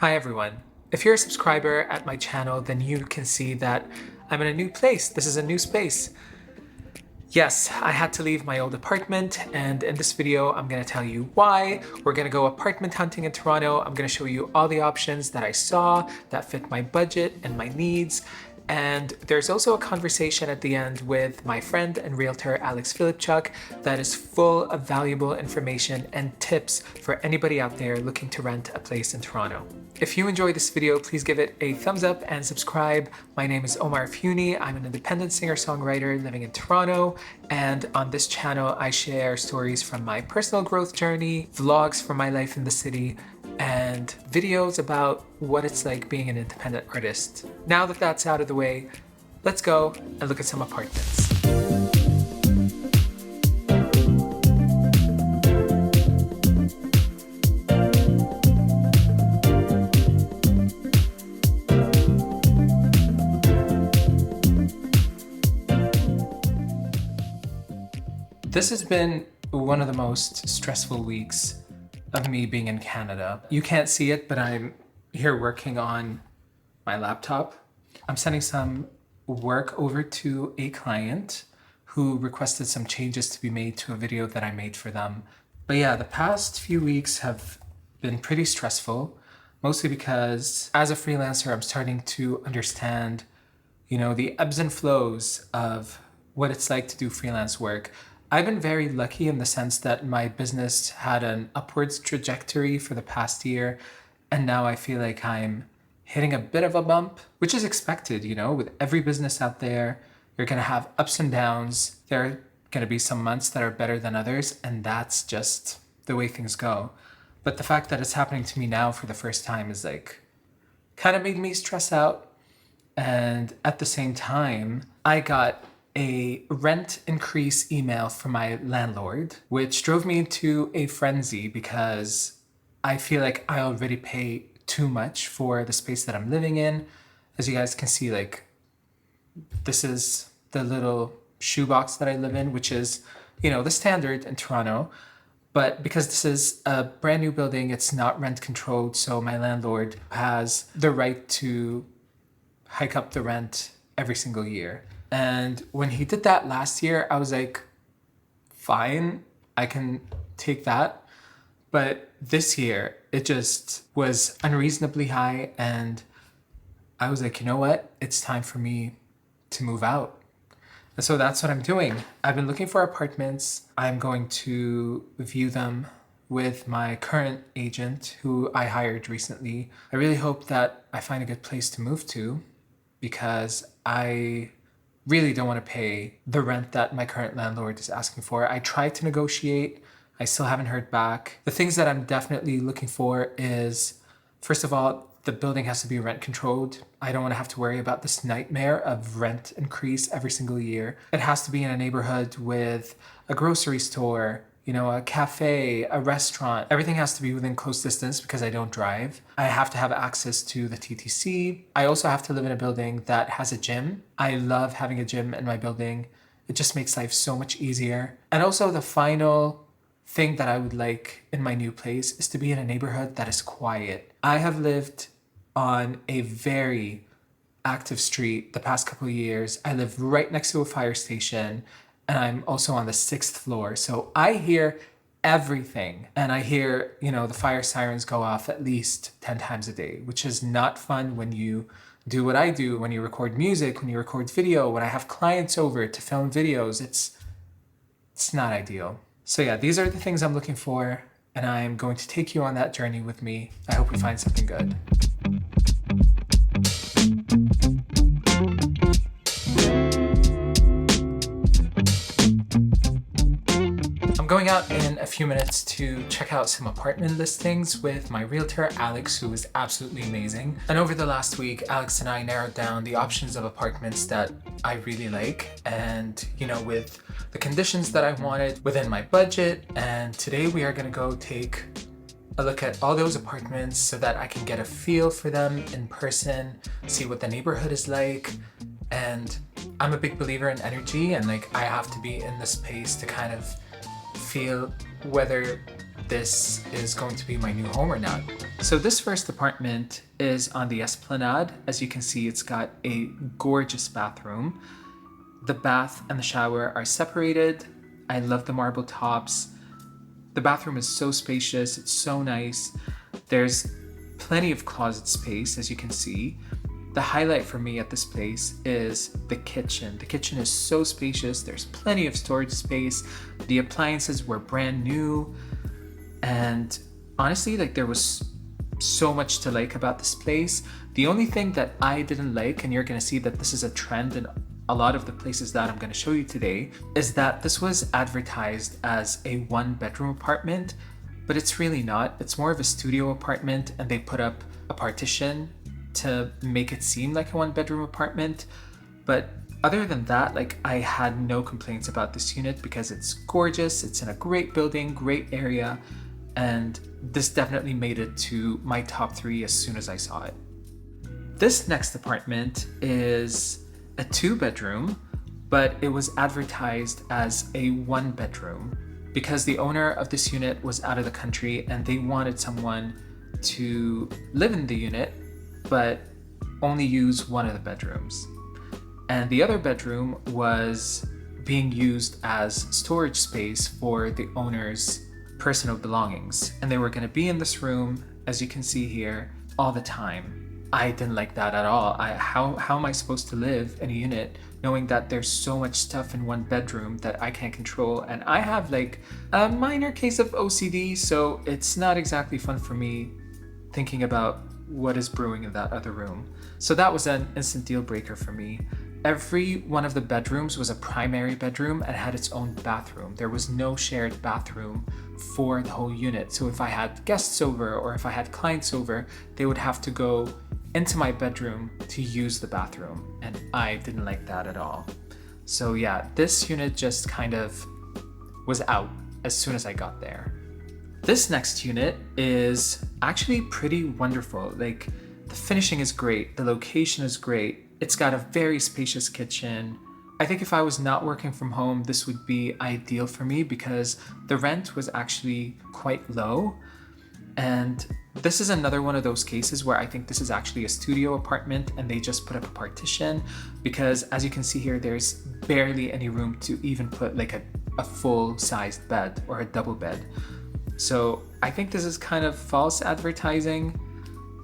Hi everyone. If you're a subscriber at my channel, then you can see that I'm in a new place. This is a new space. Yes, I had to leave my old apartment, and in this video, I'm gonna tell you why. We're gonna go apartment hunting in Toronto. I'm gonna show you all the options that I saw that fit my budget and my needs. And there's also a conversation at the end with my friend and realtor, Alex Filipczuk, that is full of valuable information and tips for anybody out there looking to rent a place in Toronto. If you enjoyed this video, please give it a thumbs up and subscribe. My name is Omar Funi. I'm an independent singer-songwriter living in Toronto. And on this channel, I share stories from my personal growth journey, vlogs from my life in the city, and videos about what it's like being an independent artist. Now that that's out of the way, let's go and look at some apartments. This has been one of the most stressful weeks of me being in Canada. You can't see it, but I'm here working on my laptop. I'm sending some work over to a client who requested some changes to be made to a video that I made for them. But yeah, the past few weeks have been pretty stressful, mostly because as a freelancer, I'm starting to understand, the ebbs and flows of what it's like to do freelance work. I've been very lucky in the sense that my business had an upwards trajectory for the past year, and now I feel like I'm hitting a bit of a bump, which is expected, with every business out there. You're gonna have ups and downs. There are gonna be some months that are better than others, and that's just the way things go. But the fact that it's happening to me now for the first time is kind of made me stress out. And at the same time, I got a rent increase email from my landlord, which drove me into a frenzy because I feel like I already pay too much for the space that I'm living in. As you guys can see, this is the little shoebox that I live in, which is, the standard in Toronto. But because this is a brand new building, it's not rent controlled, so my landlord has the right to hike up the rent every single year. And when he did that last year, I was like, fine, I can take that. But this year, it just was unreasonably high. And I was like, you know what? It's time for me to move out. And so that's what I'm doing. I've been looking for apartments. I'm going to view them with my current agent who I hired recently. I really hope that I find a good place to move to because I really don't want to pay the rent that my current landlord is asking for. I tried to negotiate. I still haven't heard back. The things that I'm definitely looking for is, first of all, the building has to be rent controlled. I don't want to have to worry about this nightmare of rent increase every single year. It has to be in a neighborhood with a grocery store, a cafe, a restaurant. Everything has to be within close distance because I don't drive. I have to have access to the TTC. I also have to live in a building that has a gym. I love having a gym in my building. It just makes life so much easier. And also the final thing that I would like in my new place is to be in a neighborhood that is quiet. I have lived on a very active street the past couple of years. I live right next to a fire station, and I'm also on the 6th floor. So I hear everything. And I hear, the fire sirens go off at least 10 times a day, which is not fun when you do what I do, when you record music, when you record video, when I have clients over to film videos. It's not ideal. So yeah, these are the things I'm looking for, and I'm going to take you on that journey with me. I hope we find something good. Going out in a few minutes to check out some apartment listings with my realtor, Alex, who is absolutely amazing. And over the last week, Alex and I narrowed down the options of apartments that I really like and, with the conditions that I wanted within my budget. And today we are going to go take a look at all those apartments so that I can get a feel for them in person, see what the neighborhood is like. And I'm a big believer in energy, and I have to be in the space to kind of feel whether this is going to be my new home or not. So this first apartment is on the Esplanade. As you can see, it's got a gorgeous bathroom. The bath and the shower are separated. I love the marble tops. The bathroom is so spacious, it's so nice. There's plenty of closet space, as you can see. The highlight for me at this place is the kitchen. The kitchen is so spacious, there's plenty of storage space. The appliances were brand new. And honestly, like, there was so much to like about this place. The only thing that I didn't like, and you're gonna see that this is a trend in a lot of the places that I'm gonna show you today, is that this was advertised as a 1-bedroom apartment, but it's really not. It's more of a studio apartment, and they put up a partition to make it seem like a 1-bedroom apartment. But other than that, like, I had no complaints about this unit because it's gorgeous, it's in a great building, great area, and this definitely made it to my top 3 as soon as I saw it. This next apartment is a 2-bedroom, but it was advertised as a 1-bedroom because the owner of this unit was out of the country and they wanted someone to live in the unit but only use one of the bedrooms. And the other bedroom was being used as storage space for the owner's personal belongings. And they were going to be in this room, as you can see here, all the time. I didn't like that at all. How am I supposed to live in a unit knowing that there's so much stuff in one bedroom that I can't control? And I have like a minor case of OCD, so it's not exactly fun for me thinking about what is brewing in that other room. So that was an instant deal breaker for me. Every one of the bedrooms was a primary bedroom and had its own bathroom. There was no shared bathroom for the whole unit. So if I had guests over or if I had clients over, they would have to go into my bedroom to use the bathroom. And I didn't like that at all. So yeah, this unit just kind of was out as soon as I got there. This next unit is actually pretty wonderful. Like, the finishing is great, the location is great. It's got a very spacious kitchen. I think if I was not working from home, this would be ideal for me because the rent was actually quite low. And this is another one of those cases where I think this is actually a studio apartment and they just put up a partition because, as you can see here, there's barely any room to even put like a full-sized bed or a double bed. So I think this is kind of false advertising,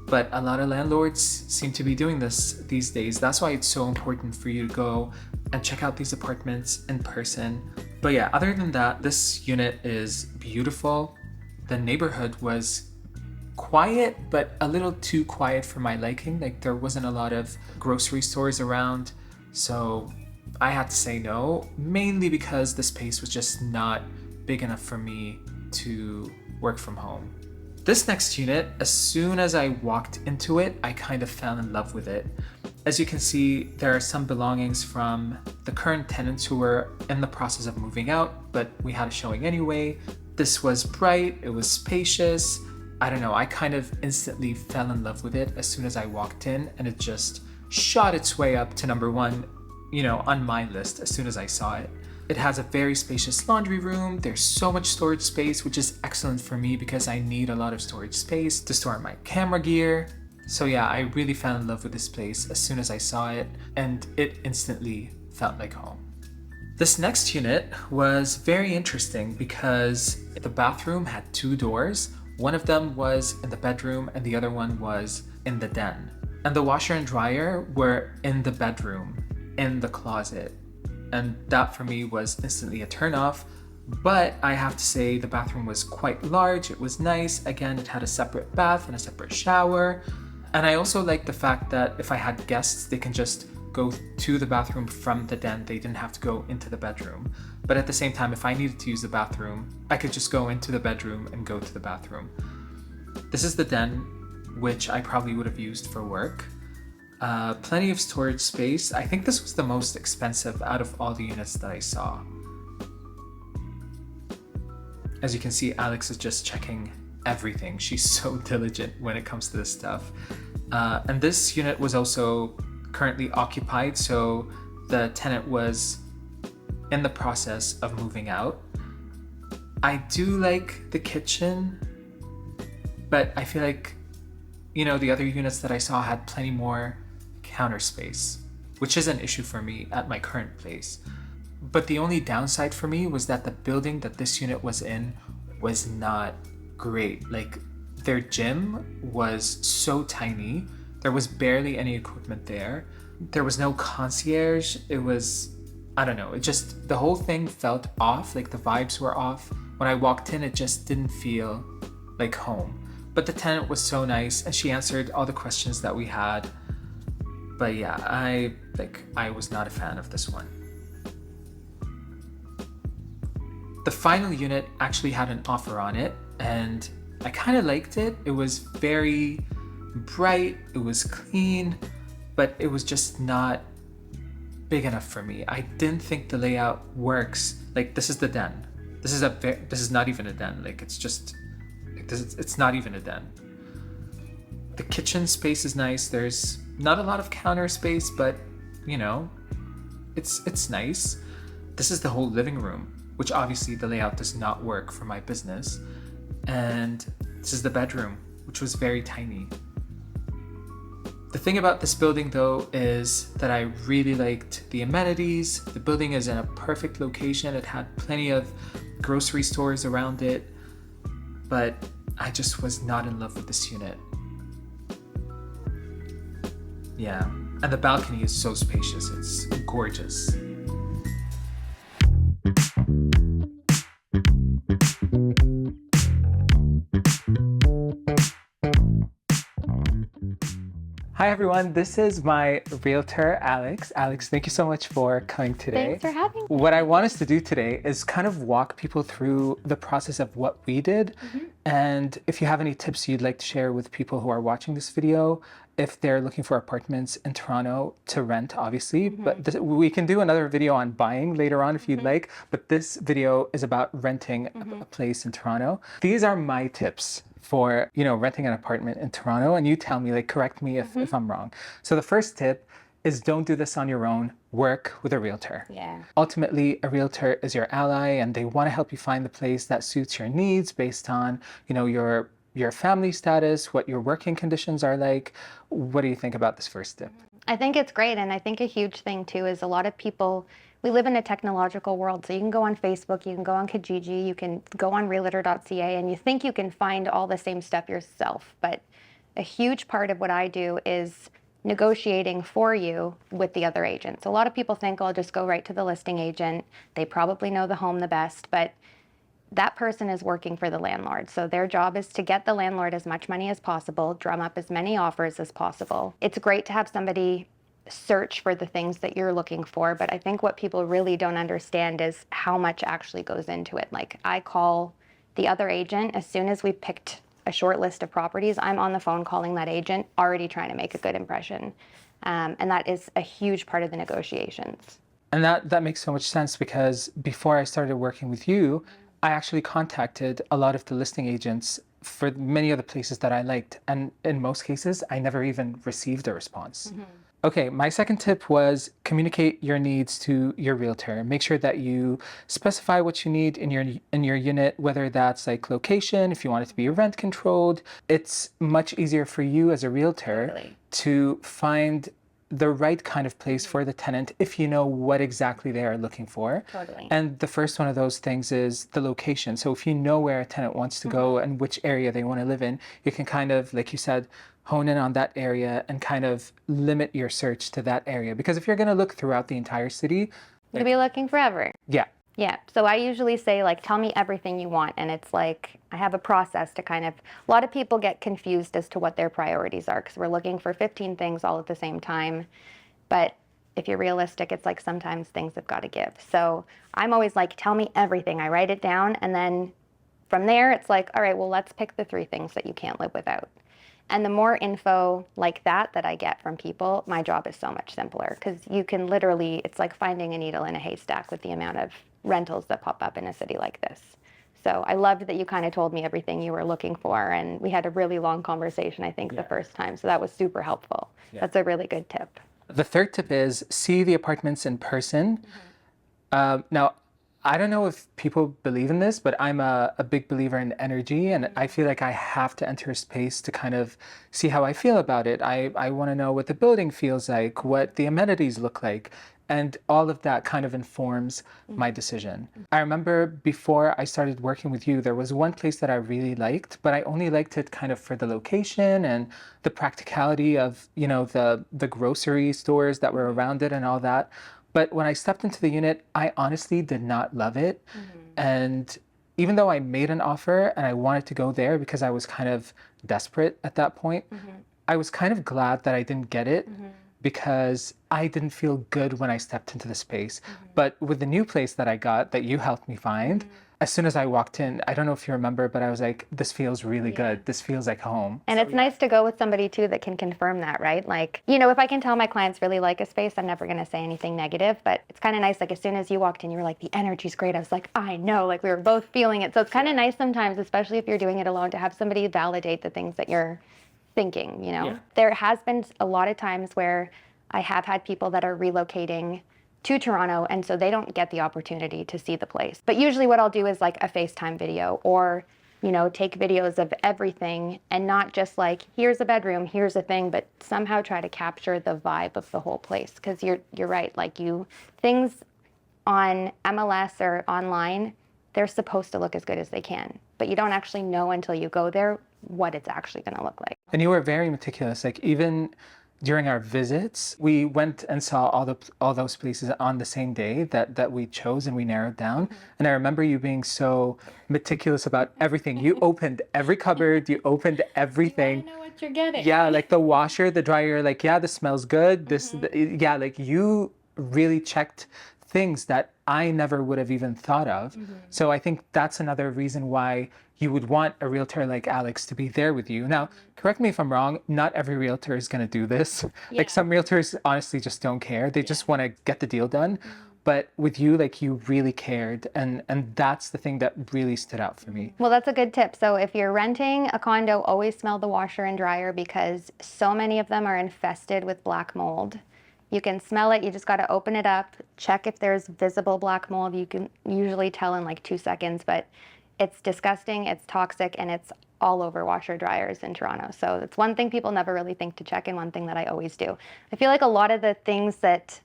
but a lot of landlords seem to be doing this these days. That's why it's so important for you to go and check out these apartments in person. But yeah, other than that, this unit is beautiful. The neighborhood was quiet, but a little too quiet for my liking. Like, there wasn't a lot of grocery stores around, so I had to say no, mainly because the space was just not big enough for me to work from home. This next unit, as soon as I walked into it, I kind of fell in love with it. As you can see, there are some belongings from the current tenants who were in the process of moving out, but we had a showing anyway. This was bright, it was spacious. I don't know, I kind of instantly fell in love with it as soon as I walked in, and it just shot its way up to number 1, on my list as soon as I saw it. It has a very spacious laundry room. There's so much storage space, which is excellent for me because I need a lot of storage space to store my camera gear. So yeah, I really fell in love with this place as soon as I saw it, and it instantly felt like home. This next unit was very interesting because the bathroom had 2 doors. One of them was in the bedroom and the other one was in the den. And the washer and dryer were in the bedroom, in the closet. And that for me was instantly a turn off. But I have to say the bathroom was quite large. It was nice. Again, it had a separate bath and a separate shower. And I also like the fact that if I had guests, they can just go to the bathroom from the den. They didn't have to go into the bedroom. But at the same time, if I needed to use the bathroom, I could just go into the bedroom and go to the bathroom. This is the den, which I probably would have used for work. Plenty of storage space. I think this was the most expensive out of all the units that I saw. As you can see, Alex is just checking everything. She's so diligent when it comes to this stuff. And this unit was also currently occupied, so the tenant was in the process of moving out. I do like the kitchen, but I feel like You know, the other units that I saw had plenty more counter space, which is an issue for me at my current place. But the only downside for me was that the building that this unit was in was not great. Like, their gym was so tiny. There was barely any equipment there. There was no concierge. It was, I don't know, it just, the whole thing felt off. Like, the vibes were off. When I walked in, it just didn't feel like home. But the tenant was so nice and she answered all the questions that we had. But yeah, I was not a fan of this one. The final unit actually had an offer on it and I kind of liked it. It was very bright, it was clean, but it was just not big enough for me. I didn't think the layout works. Like, this is the den. This is not even a den. Like, it's just, it's not even a den. The kitchen space is nice. There's not a lot of counter space, but you know, it's nice. This is the whole living room, which obviously the layout does not work for my business. And this is the bedroom, which was very tiny. The thing about this building though is that I really liked the amenities. The building is in a perfect location. It had plenty of grocery stores around it, but I just was not in love with this unit. Yeah, and the balcony is so spacious. It's gorgeous. Hi everyone, this is my realtor, Alex. Alex, thank you so much for coming today. Thanks for having me. What I want us to do today is kind of walk people through the process of what we did. And if you have any tips you'd like to share with people who are watching this video, if they're looking for apartments in Toronto to rent, obviously, but we can do another video on buying later on if you'd like, but this video is about renting a place in Toronto. These are my tips for, you know, renting an apartment in Toronto, and you tell me, like, correct me if I'm wrong. So the first tip is don't do this on your own. Work with a realtor. Yeah. Ultimately, a realtor is your ally, and they want to help you find the place that suits your needs based on, you know, your family status, what your working conditions are like. What do you think about this first tip? I think it's great, and I think a huge thing too is a lot of people, we live in a technological world, so you can go on Facebook, you can go on Kijiji, you can go on realtor.ca, and you think you can find all the same stuff yourself. But a huge part of what I do is negotiating for you with the other agents. A lot of people think, I'll just go right to the listing agent. They probably know the home the best, but that person is working for the landlord. So their job is to get the landlord as much money as possible, drum up as many offers as possible. It's great to have somebody search for the things that you're looking for, but I think what people really don't understand is how much actually goes into it. Like, I call the other agent as soon as we've picked a short list of properties. I'm on the phone calling that agent, already trying to make a good impression. And that is a huge part of the negotiations. And that makes so much sense, because before I started working with you, I actually contacted a lot of the listing agents for many of the places that I liked. And in most cases, I never even received a response. Okay, my second tip was communicate your needs to your realtor. Make sure that you specify what you need in your unit, whether that's like location, if you want it to be rent controlled. It's much easier for you as a realtor to find the right kind of place for the tenant if you know what exactly they are looking for. And the first one of those things is the location. So if you know where a tenant wants to go and which area they want to live in, you can kind of, like you said, hone in on that area and kind of limit your search to that area. Because if you're going to look throughout the entire city, You'll be looking forever. Yeah. Yeah. So I usually say, like, tell me everything you want. And it's like, I have a process to kind of, a lot of people get confused as to what their priorities are because we're looking for 15 things all at the same time. But if you're realistic, it's like sometimes things have got to give. So I'm always like, tell me everything. I write it down. And then from there, it's like, all right, well, let's pick the 3 things that you can't live without. And the more info like that I get from people, my job is so much simpler because you can literally, it's like finding a needle in a haystack with the amount of rentals that pop up in a city like this. So I loved that you kind of told me everything you were looking for, and we had a really long conversation, I think, the first time. So that was super helpful. That's a really good tip. The third tip is see the apartments in person. Now, I don't know if people believe in this, but I'm a big believer in energy, and I feel like I have to enter a space to kind of see how I feel about it. I want to know what the building feels like, what the amenities look like, and all of that kind of informs my decision. I remember before I started working with you, there was one place that I really liked, but I only liked it kind of for the location and the practicality of, the grocery stores that were around it and all that. But when I stepped into the unit, I honestly did not love it. And even though I made an offer and I wanted to go there because I was kind of desperate at that point, I was kind of glad that I didn't get it because I didn't feel good when I stepped into the space. But with the new place that I got that you helped me find, as soon as I walked in, I don't know if you remember, but I was like, this feels really good. This feels like home. And it's nice to go with somebody too that can confirm that, right? Like, if I can tell my clients really like a space, I'm never going to say anything negative, but it's kind of nice. Like as soon as you walked in, you were like, the energy's great. I was like, I know, like we were both feeling it. So it's kind of nice sometimes, especially if you're doing it alone, to have somebody validate the things that you're thinking, There has been a lot of times where I have had people that are relocating to Toronto, and so they don't get the opportunity to see the place. But usually what I'll do is like a FaceTime video or, take videos of everything and not just like, here's a bedroom, here's a thing, but somehow try to capture the vibe of the whole place. Because you're right, like things on MLS or online, they're supposed to look as good as they can, but you don't actually know until you go there what it's actually going to look like. And you were very meticulous. Like even during our visits, we went and saw all those places on the same day that we chose and we narrowed down. And I remember you being so meticulous about everything. You opened every cupboard, you opened everything. I know what you're getting. Yeah, like the washer, the dryer, like, yeah, this smells good. Like you really checked things that I never would have even thought of. So I think that's another reason why you would want a realtor like Alex to be there with you. Now, correct me if I'm wrong, not every realtor is going to do this. Like some realtors honestly just don't care. They just want to get the deal done. But with you, like you really cared. And that's the thing that really stood out for me. Well, that's a good tip. So if you're renting a condo, always smell the washer and dryer because so many of them are infested with black mold. You can smell it. You just got to open it up, check if there's visible black mold. You can usually tell in like 2 seconds, but it's disgusting, it's toxic, and it's all over washer dryers in Toronto. So it's one thing people never really think to check and one thing that I always do. I feel like a lot of the things that,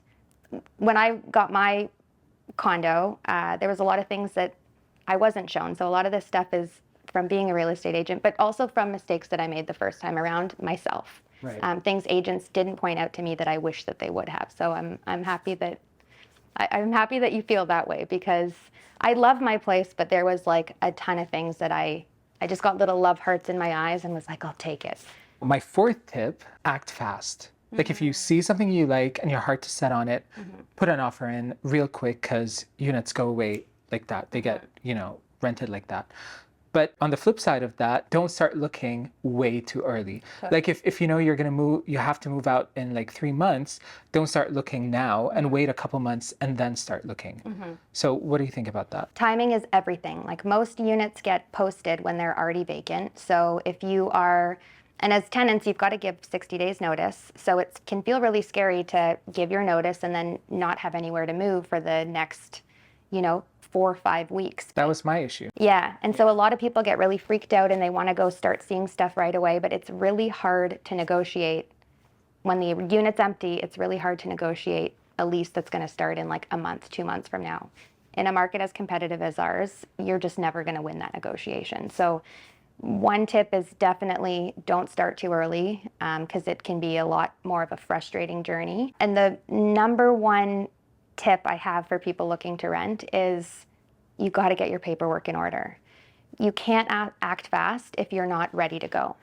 when I got my condo, there was a lot of things that I wasn't shown. So a lot of this stuff is from being a real estate agent, but also from mistakes that I made the first time around myself. Right. Things agents didn't point out to me that I wish that they would have. So I'm happy that I'm happy that you feel that way because I love my place, but there was like a ton of things that I just got little love hearts in my eyes and was like, I'll take it. My fourth tip, act fast. Like if you see something you like and your heart is set on it, put an offer in real quick because units go away like that. They get, rented like that. But on the flip side of that, don't start looking way too early. Like if you know you're going to move, you have to move out in like 3 months, don't start looking now and wait a couple months and then start looking. So what do you think about that? Timing is everything. Like most units get posted when they're already vacant. So if you are, and as tenants, you've got to give 60 days notice. So it can feel really scary to give your notice and then not have anywhere to move for the next, 4 or 5 weeks. That was my issue. Yeah, and so a lot of people get really freaked out and they want to go start seeing stuff right away, but it's really hard to negotiate. When the unit's empty, it's really hard to negotiate a lease that's going to start in like a month, 2 months from now. In a market as competitive as ours, you're just never going to win that negotiation. So one tip is definitely don't start too early because it can be a lot more of a frustrating journey. And the number one tip I have for people looking to rent is you got to get your paperwork in order. You can't act fast if you're not ready to go.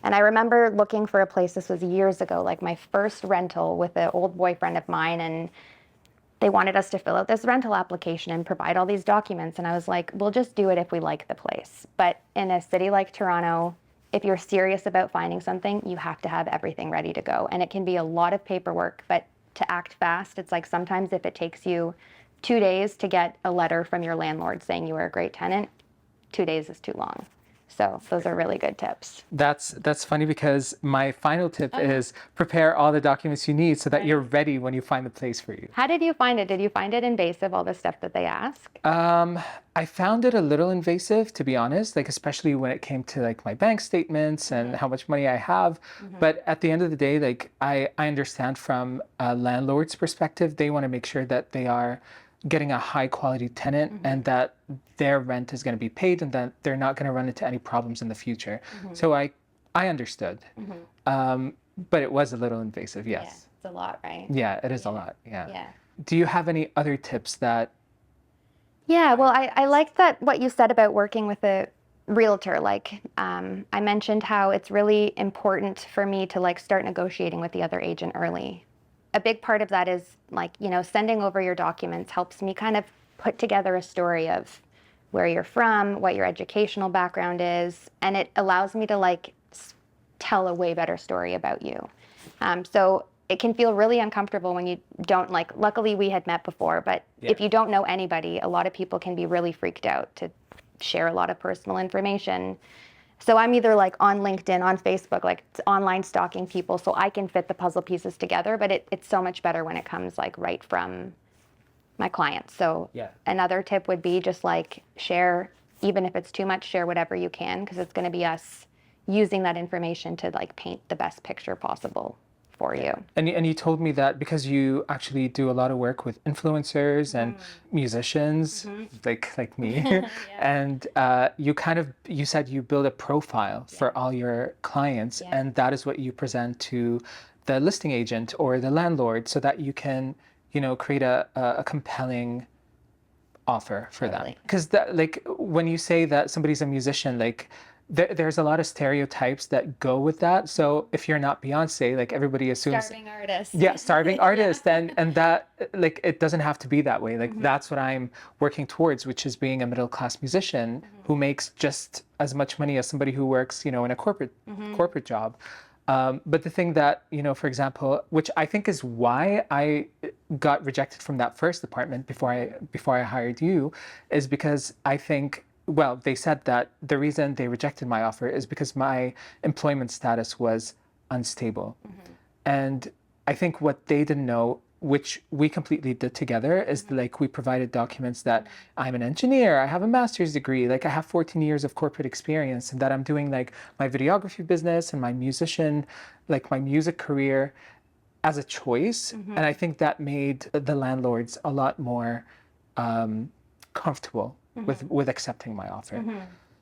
And I remember looking for a place, this was years ago, like my first rental with an old boyfriend of mine, and they wanted us to fill out this rental application and provide all these documents. And I was like, we'll just do it if we like the place. But in a city like Toronto, if you're serious about finding something, you have to have everything ready to go. And it can be a lot of paperwork, but to act fast, it's like sometimes if it takes you 2 days to get a letter from your landlord saying you were a great tenant, 2 days is too long. So those are really good tips. That's funny because my final tip is prepare all the documents you need so that you're ready when you find the place for you. How did you find it? Did you find it invasive, all the stuff that they ask? I found it a little invasive, to be honest, like especially when it came to like my bank statements and how much money I have. But at the end of the day, like I understand from a landlord's perspective, they want to make sure that they are getting a high quality tenant and that their rent is going to be paid and that they're not going to run into any problems in the future. So I understood. But it was a little invasive, yes. Yeah, it's a lot, right? Yeah, it is a lot. Yeah. Yeah. Do you have any other tips that? Yeah, well, I like that what you said about working with a realtor. Like, I mentioned how it's really important for me to like start negotiating with the other agent early. A big part of that is like, you know, sending over your documents helps me kind of put together a story of where you're from, what your educational background is, and it allows me to like tell a way better story about you. So it can feel really uncomfortable when you don't like, luckily we had met before, but if you don't know anybody, a lot of people can be really freaked out to share a lot of personal information. So I'm either like on LinkedIn, on Facebook, like online stalking people so I can fit the puzzle pieces together, but it's so much better when it comes like right from my clients. So another tip would be just like share, even if it's too much, share whatever you can, because it's going to be us using that information to like paint the best picture possible for you. And you told me that because you actually do a lot of work with influencers and musicians like me, and you said you build a profile for all your clients, and that is what you present to the listing agent or the landlord so that you can, you know, create a compelling offer for them. Because that, like, when you say that somebody's a musician, like there's a lot of stereotypes that go with that. So if you're not Beyonce, like everybody assumes Starving artist. Yeah, starving artist. And that, like, it doesn't have to be that way. Like that's what I'm working towards, which is being a middle class musician who makes just as much money as somebody who works, you know, in a corporate job. But the thing that, you know, for example, which I think is why I got rejected from that first apartment before I hired you, is because I think, well, they said that the reason they rejected my offer is because my employment status was unstable. And I think what they didn't know, which we completely did together, is like we provided documents that I'm an engineer, I have a master's degree, like I have 14 years of corporate experience, and that I'm doing like my videography business and my musician, like my music career as a choice. And I think that made the landlords a lot more comfortable with accepting my offer.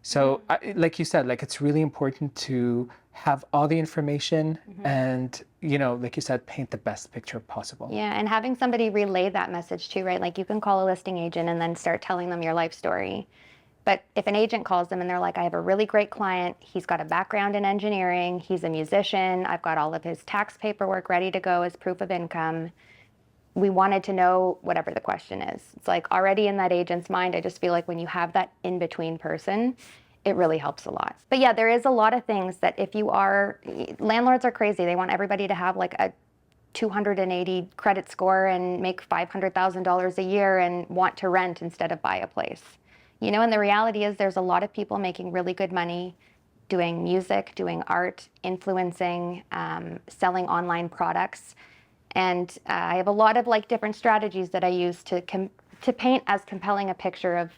So like you said, like it's really important to have all the information and, you know, like you said, paint the best picture possible. Yeah, and having somebody relay that message too, right? Like you can call a listing agent and then start telling them your life story. But if an agent calls them and they're like, I have a really great client, he's got a background in engineering, he's a musician, I've got all of his tax paperwork ready to go as proof of income. We wanted to know whatever the question is. It's like already in that agent's mind, I just feel like when you have that in-between person, it really helps a lot. But yeah, there is a lot of things that if you are, landlords are crazy. They want everybody to have like a 280 credit score and make $500,000 a year and want to rent instead of buy a place. You know, and the reality is there's a lot of people making really good money doing music, doing art, influencing, selling online products. And I have a lot of like different strategies that I use to paint as compelling a picture of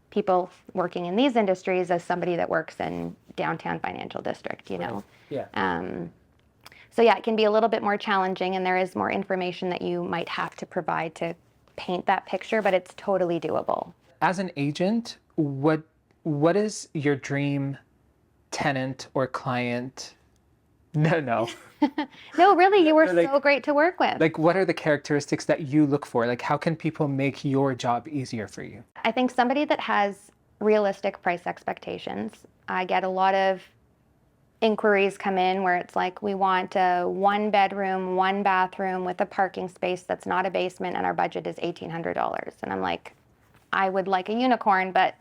people working in these industries as somebody that works in downtown financial district, you know. So yeah, it can be a little bit more challenging, and there is more information that you might have to provide to paint that picture, but it's totally doable. As an agent, what is your dream tenant or client? No. No, really, you were like, so great to work with. Like, what are the characteristics that you look for? Like, how can people make your job easier for you? I think somebody that has realistic price expectations. I get a lot of inquiries come in where it's like, we want a 1-bedroom, 1-bathroom with a parking space that's not a basement, and our budget is $1,800. And I'm like, I would like a unicorn, but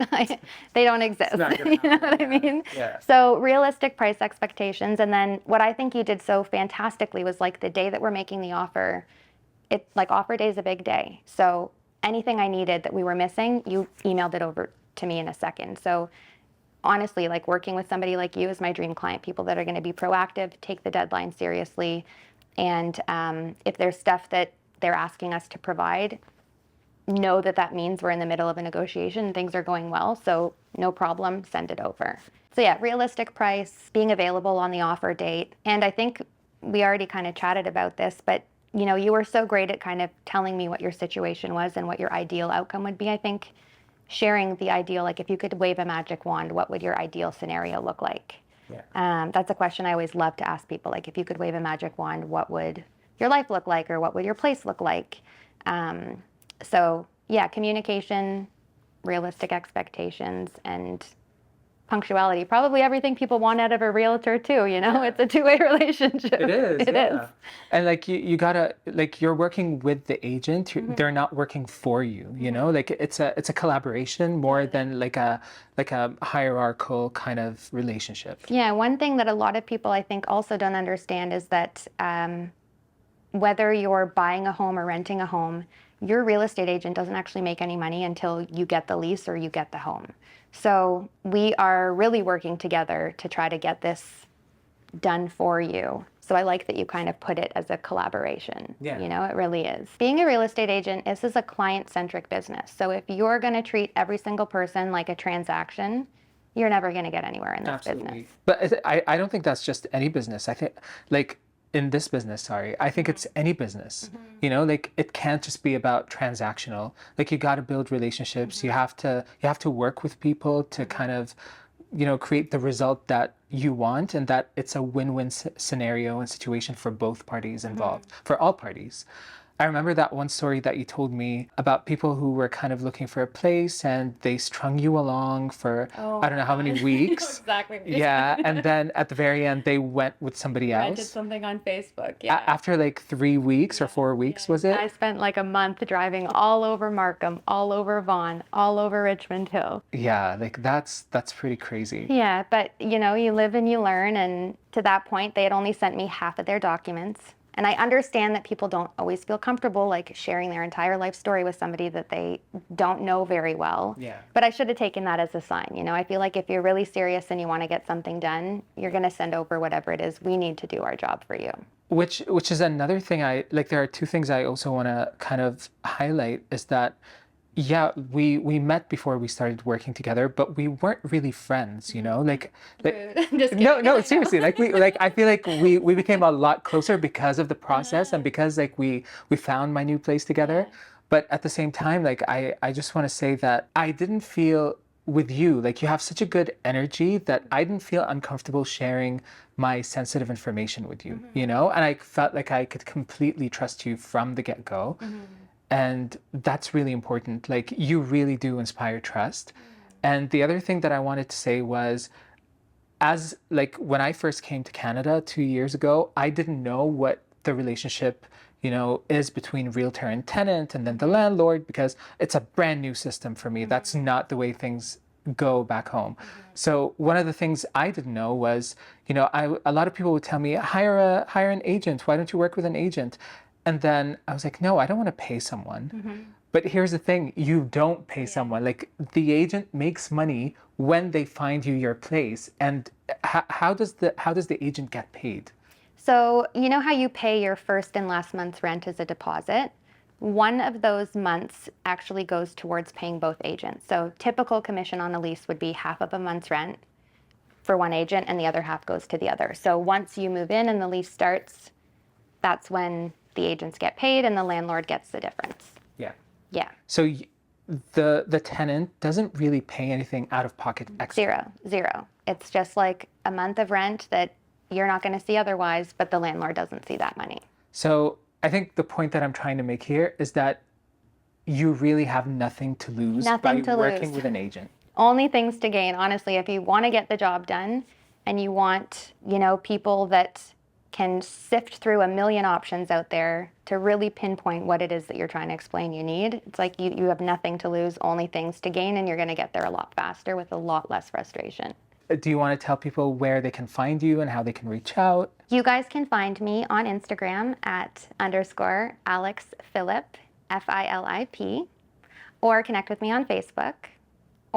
they don't exist. You know what I mean? Yeah. So realistic price expectations. And then what I think you did so fantastically was like the day that we're making the offer, like offer day is a big day. So anything I needed that we were missing, you emailed it over to me in a second. So honestly, like working with somebody like you is my dream client, people that are going to be proactive, take the deadline seriously. And if there's stuff that they're asking us to provide, know that that means we're in the middle of a negotiation and things are going well. So no problem, send it over. So yeah, realistic price, being available on the offer date. And I think we already kind of chatted about this, but you know, you were so great at kind of telling me what your situation was and what your ideal outcome would be. I think sharing the ideal, like if you could wave a magic wand, what would your ideal scenario look like? Yeah. That's a question I always love to ask people. Like if you could wave a magic wand, what would your life look like, or what would your place look like? So yeah, communication, realistic expectations, and punctuality. Probably everything people want out of a realtor too, you know? It's a two-way relationship. It is, It is. yeah. And like you gotta, like you're working with the agent. They're not working for you. You know, like it's a collaboration more than like a hierarchical kind of relationship. Yeah, one thing that a lot of people I think also don't understand is that whether you're buying a home or renting a home, your real estate agent doesn't actually make any money until you get the lease or you get the home. So we are really working together to try to get this done for you. So I like that you kind of put it as a collaboration. Yeah. You know, it really is. Being a real estate agent, this is a client-centric business. So if you're going to treat every single person like a transaction, you're never going to get anywhere in this business. But I don't think that's just any business. I think like in this business, sorry, I think it's any business. You know, like it can't just be about transactional. Like you got to build relationships. You have to work with people to kind of, you know, create the result that you want, and that it's a win-win scenario and situation for both parties involved, for all parties. I remember that one story that you told me about people who were kind of looking for a place and they strung you along for I don't know how many weeks. Exactly. Yeah, and then at the very end they went with somebody Rented else. something on Facebook. Yeah. After like 3 weeks or 4 weeks, was it? I spent like a month driving all over Markham, all over Vaughan, all over Richmond Hill. Yeah, like that's pretty crazy. Yeah, but you know, you live and you learn. And to that point, they had only sent me half of their documents. And I understand that people don't always feel comfortable like sharing their entire life story with somebody that they don't know very well. Yeah. But I should have taken that as a sign. You know, I feel like if you're really serious and you want to get something done, you're going to send over whatever it is we need to do our job for you. Which is another thing I like. There are two things I also want to kind of highlight is that, yeah, we met before we started working together, but we weren't really friends, you know, like Just kidding. no, seriously, like I feel like we became a lot closer because of the process and because like we found my new place together. But at the same time, like I just want to say that I didn't feel with you, like you have such a good energy that I didn't feel uncomfortable sharing my sensitive information with you, you know, and I felt like I could completely trust you from the get-go. And that's really important. Like you really do inspire trust. And the other thing that I wanted to say was, as like when I first came to Canada 2 years ago, I didn't know what the relationship, you know, is between realtor and tenant and then the landlord, because it's a brand new system for me. That's not the way things go back home. So one of the things I didn't know was, you know, a lot of people would tell me, hire an agent. Why don't you work with an agent? And then I was like, no, I don't want to pay someone. But here's the thing, you don't pay someone. Like the agent makes money when they find you your place. And how does the agent get paid? So you know how you pay your first and last month's rent as a deposit? One of those months actually goes towards paying both agents. So typical commission on a lease would be half of a month's rent for one agent and the other half goes to the other. So once you move in and the lease starts, that's when the agents get paid and the landlord gets the difference. Yeah. Yeah. So the tenant doesn't really pay anything out of pocket extra. Zero. It's just like a month of rent that you're not going to see otherwise, but the landlord doesn't see that money. So I think the point that I'm trying to make here is that you really have nothing to lose by working with an agent. Only things to gain, honestly. If you want to get the job done and you want, you know, people that can sift through a million options out there to really pinpoint what it is that you're trying to explain you need, it's like you have nothing to lose, only things to gain, and you're going to get there a lot faster with a lot less frustration. Do you want to tell people where they can find you and how they can reach out? You guys can find me on Instagram at _Alex Filip, Filip, or connect with me on Facebook,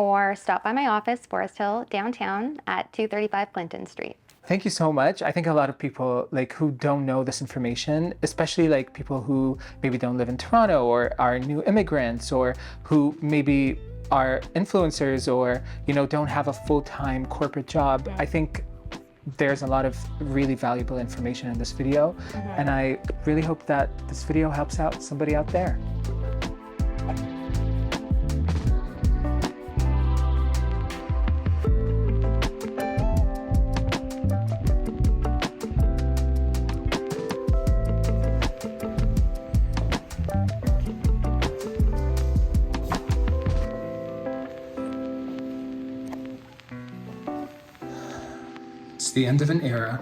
or stop by my office, Forest Hill, downtown at 235 Clinton Street. Thank you so much. I think a lot of people like who don't know this information, especially like people who maybe don't live in Toronto or are new immigrants or who maybe are influencers or, you know, don't have a full-time corporate job. I think there's a lot of really valuable information in this video, and I really hope that this video helps out somebody out there. It's the end of an era.